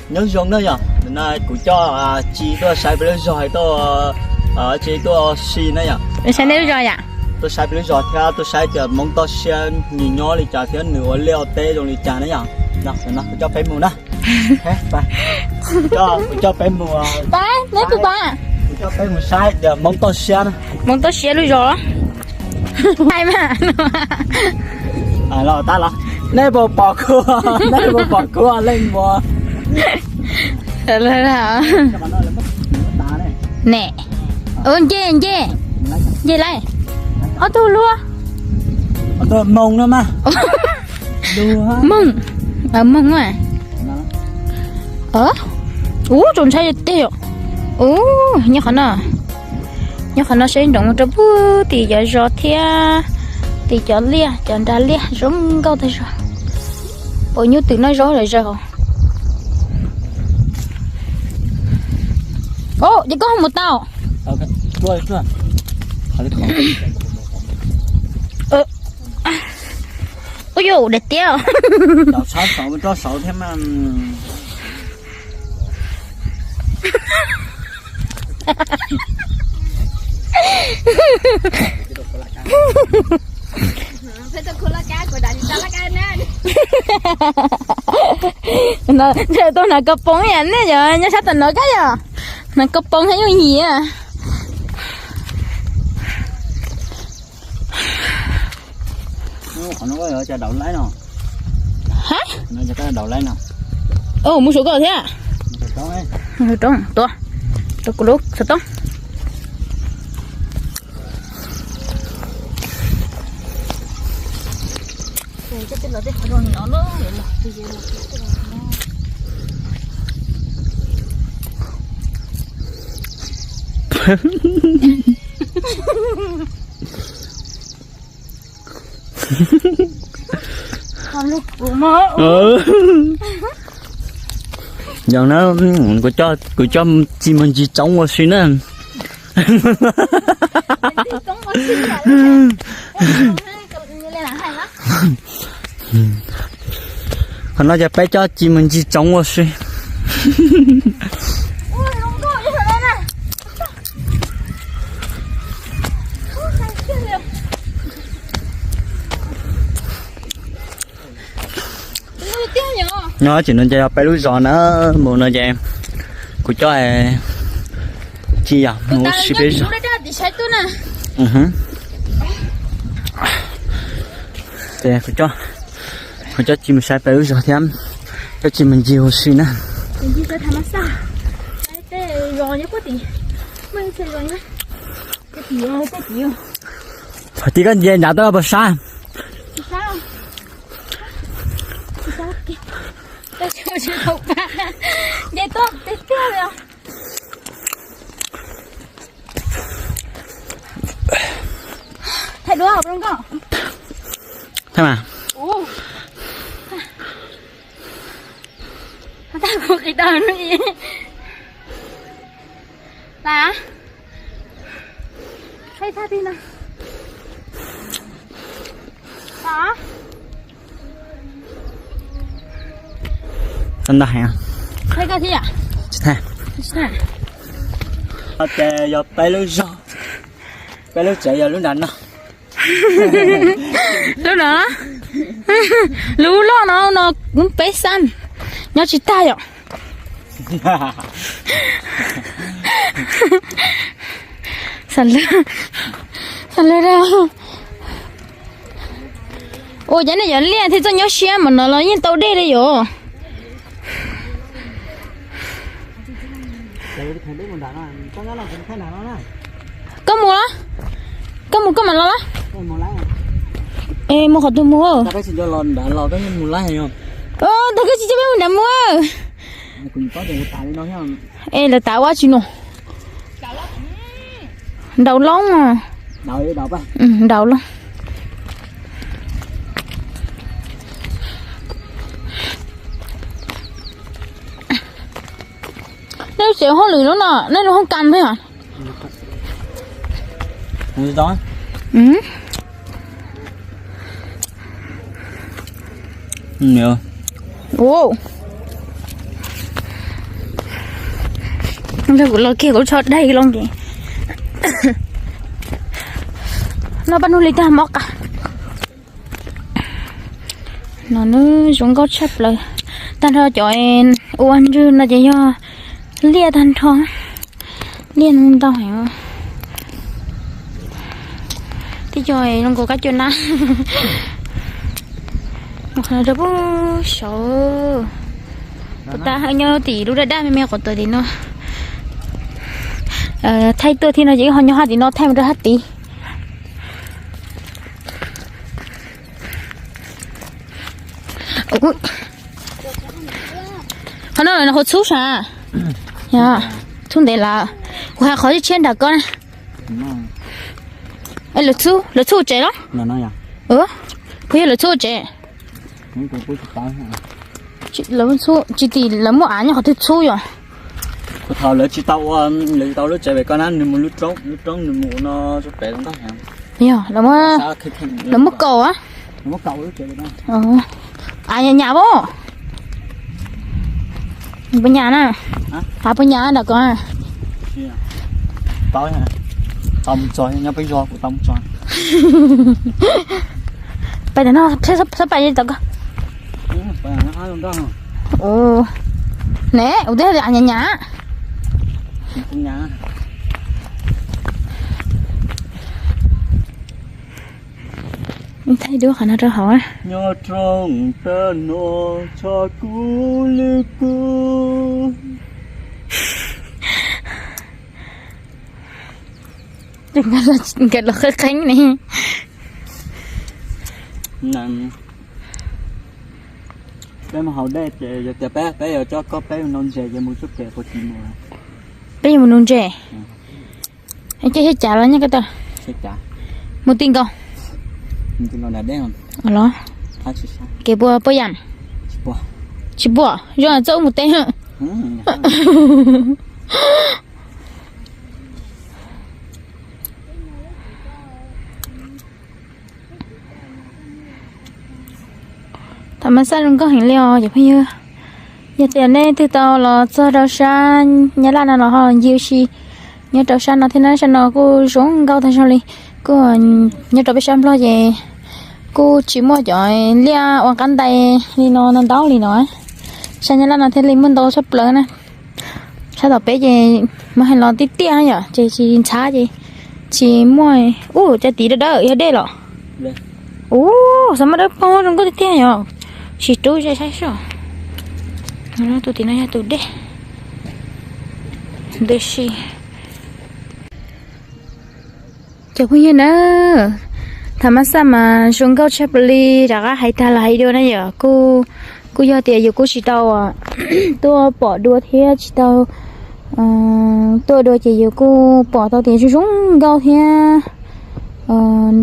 nhớ giống nữa nhở này cũng cho chị tôi sai bây giờ rồi tôi chị tôi xì nữa nhở sai đấy rồi ạ tôi sai bây giờ theo tôi sai từ mong tôi xe nhìn nhỏ thì trả theo nửa leo tê rồi thì trả nữa nhở nào cho bé mù đó hết ba cho bé mù ba lấy của ba cho bé mù sai giờ mong tôi xe lui rồi hay mà lo ta lo nè bộ bỏ cua lên mùa rồi hả nè dê lại ở tôi luôn tôi mông nữa mà mông à trốn sai tiêu nhớ khả năng sẽ động cho bố thì giờ gió thia thì cho lia cho ra lia giống câu thôi rồi bao nhiêu từ nói rõ rồi rồi chỉ có một tàu ôi dồi đẹp tiêu cho sáu thêm phải tôi khô lá cá của đại ta lá cá nè nó tôi là cặp bông này nè giờ nhớ sát tình nó cái giờ là cặp bông thấy như gì à nó có cho đậu lấy nào hả nó cho cái đậu lấy nào mua số cờ thế à trống tôi có lúc sao tông cái tên là cái phần nó nữa giờ nó cứ cho chim mình chỉ trống qua xuyên á còn nóจะไปcho chim mình chỉ trống qua xuyên nó chỉ nên cho bé lúa giò nó muốn nó cho em của cho em chi à mua xí bé giò để của cho chim sai bé lúa giò thêm cho chim mình nhiều xí nữa mình chỉ tham sao cái giò nhớ có tí mấy cái giò nhá cái tí phải tí cái gì nhà tôi là sao tôi chưa học ba vậy tốt tiếp theo rồi thầy đứa học không có thế mà ta có cái đờn nữa gì là hay sao tin nào đó真大呀！睇架先啊！睇。我哋又俾你咗，俾你仔又亂人啦。Lúc đó, lúc đó nó cũng bé xanh, nó chỉ tay rồi. Sẵn lên đâu. Ôi, cái này giờ liền thì cho nhớ xe mà nó là như tàu đê đây rồi. Có mua đó, có mà lo đó. Ê, mua khỏi tôi mua. Cái gì cho lon đã lò cái mua lá hay không? Thật cái gì cho mình đã mua. Cũng có tiền tải nó nhá. Ê, là tải quá chứ nè. Đầu lông à. Đầu ba. Đầu lông. Nếu xỉu không lười nó nè, nên nó không canh thế hả? Không gì đó. Nhiều. Ồ. Nó cũng lo kia cũng cho đây luôn kì. Nó bắt nó lấy ta móc à. Nó xuống có chấp lại. Ta cho cho em uốn chứ nó chỉ cho lia thanh thôi. Liên tao hiểu. Thì cho em nó có cái chuyện nào. Một là bố sợ. Ta hay nhớ tỷ lúc đã mẹ của tôi thì nó thay tôi thì nó chỉ họ nhỏ thì nó thay một đứa hát tí. Ôi, họ nói là họ xú sao? Dạ, không để là họ khó đi trên đảo con. Ấy là xú trẻ đó. Nó à? Bây giờ là xú trẻ. Chị lớn xú, chị thì lớn một án họ thích xú rồi. Cô thảo lấy chị tao lúc chạy về con ăn nên một lúc trống nó chút bé lắm đó hả? Dạ, lớn một cầu á. Nó mất cầu lúc chạy về đó. Nhà bố. Bên nhà nè. Hả bên nhà đã con à? Tao hả? Tao một tròn nhau bây giờ của tao một tròn. Bây giờ nó sắp bay đi tao cơ. Bây giờ nó hai luôn đó. Ồ. Nè, ở đây là nhà. Nhà. Thấy đứa khả năng ra hỏi. Nhớ trong tên nó cho cú lưu cú. Cái là khơi khánh này. Nằm. Bé mà hầu đây thì bé giờ cho có bé non chè cho một chút chè của chị mà. Bây giờ mình nôn chè. Anh chơi hết trả rồi nha cái tờ. Hết trả. Một tiền không? Một tiền còn là đen không? Alo. Cái bùa bùa yam. Chỉ bùa. Rồi là dẫu một tên hả? Thằng mà sao không có hành leo vậy bây giờ? Giờ tiền này từ tao là cho đầu sang nhớ là nó họ nhiều gì nhớ đầu sang nó thế nào sang nó cô xuống cao thành sao đi cô nhớ đầu biết sao lo gì cô chỉ mua cho lia hoặc cắn tay đi nó đau đi nói sang nhớ là nó thế liền muốn đâu sắp lớn nè sao đầu bé gì mà hành lo tít tia nhở chỉ xá gì chỉ mua cho tí đỡ ở đây rồi sao mà đỡ bao không có tít tia nhở chỉ tôi chơi sai sao nó tụi nó tụi đây xí chào quý vị nữa thằng má sao mà xuống cao chép li đã có hay ta là hay điều này giờ cô giờ tiền giờ cô chỉ tao tôi bỏ đua thế chỉ tao tôi đua chỉ giờ cô bỏ tao tiền xuống cao thế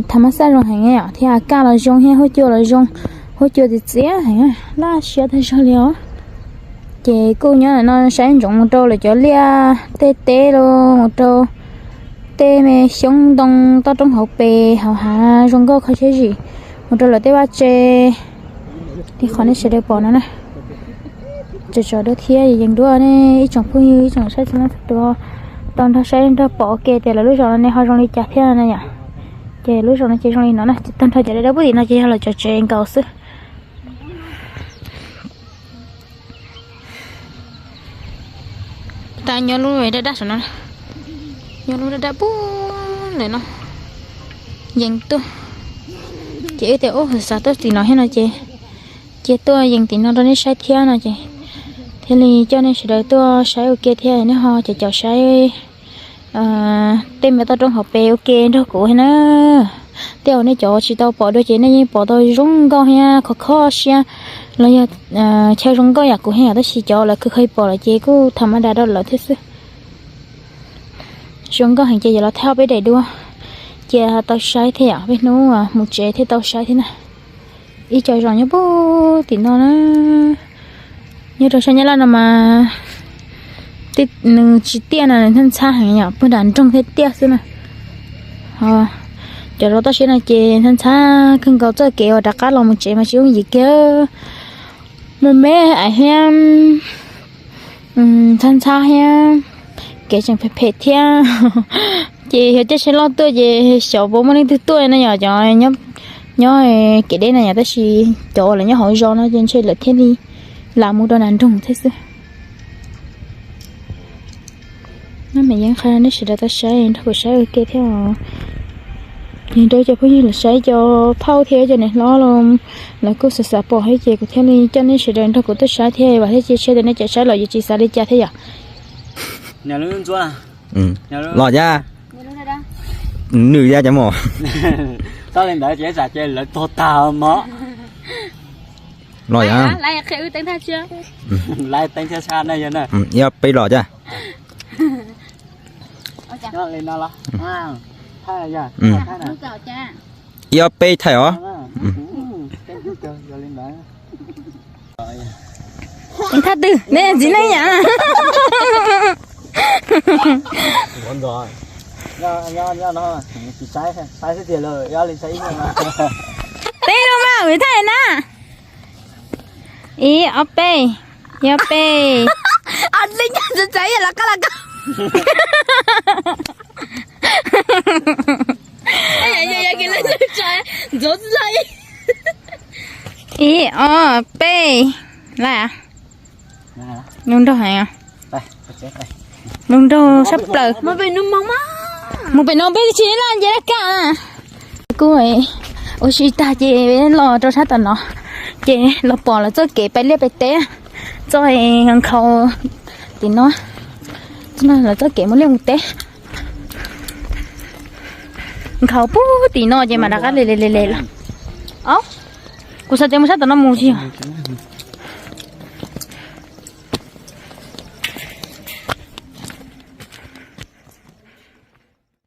thằng má sao rồi hành nghe à thì ca là dùng hay hỗ trợ là dùng hỗ trợ thì dễ hành là sẽ thấy sao liệu chị cô nhớ là nó sáng trộn một trâu là cho lia tê luôn một trâu tê mẹ sống đông to trong hộp bè hào hà rong có chơi gì một trâu là tê ba chê thì khó nên sẽ được bỏ nó này cho đứa thia thì dành đua này ít chồng phụ yêu ít chồng sai cho nó thật đua toàn thằng sai nó bỏ kê thì là lúc rồi này họ rong đi chặt thế này nhỉ chị lúc rồi nó chơi rong đi nó này toàn thời giờ đó bữa thì nó chơi là cho chơi cầu sư ta nhớ luôn rồi đã rồi nó nhớ luôn đã bú này nó dành tôi chị thì ô sao tôi thì nói hết rồi chị tôi dành thì nó đó sai theo nè chị thế thì cho nên sẽ đợi tôi sai ok theo nó ho chị cho sai tên mẹ tôi trong học bè ok đó của hay nó theo này cho chị tao bỏ đôi chị này bỏ đôi rung cao ha khó xe là theo rung cao à của hè đó chị cho là cứ hơi bỏ lại chị cứ thầm đa đó là thế chứ rung cao hành chị giờ là theo bé đầy đua chị tao sai thế à biết nó một chị thế tao sai thế này ý trời rồi nhá bố thì nó như rồi sao nhá là mà tít chỉ tiền là thân xa hàng nhỏ bữa đàn trong thế tiền xưa này giờ đó tao sẽ là chị thân xa không có chơi kẹo đặt cá lòng một chị mà chỉ không gì kia mà mẹ ai hem thân xa hem kể chẳng phải phê theo chị hiểu chắc sẽ lo tôi về sáu bốn mươi tuổi nó nhỏ cho nhớ cái đây này nhà ta chỉ chỗ là nhớ hỏi do nó trên chơi lật thiên đi làm một đòn ăn trùng thế chứ nó mày vẫn khai nó sẽ là ta sai thôi sai ok theo nhìn đôi cho có như là sai cho phao theo cho này lo luôn là cô sợ sợ bỏ hết chị của theo đi cho nên sẽ đến thôi của tôi sai theo và thế chị chơi đến nó chạy sai rồi chị sai đi cha thế à nhà luôn chúa à lọ ra nữ ra chả mỏ tao lên đợi chế giả chơi là to tao mỏ lọ ra lại khẽ ư tên tha chưa lại tên xe xa này vậy nè ya bay lọ ra nó lên nó là thay này thay này ya bay thay ó tên tha tư nè gì này nhá Đúng rồi. Nhá nó chỉ sai cái tiền rồi, ra lên sai nhưng mà. tên đâu mà người thay nè ý op anh linh nhận cháy là cái ai cái lên cháy rốt lại ý op là nung đâu hả Đây, chết đây. nung đâu sắp lờ mà về nung mong á một bên nó bên chỉ là gì đó cả cô ấy ôi chị ta chị lo cho sát tận nó chị lo bỏ là cho kể bài liếp bài té cho hàng khâu thì nó cho nên là cho kể một liếp một té khâu bú thì nó vậy mà đã cái lề là ố cô sao chị muốn sát tận nó mua gì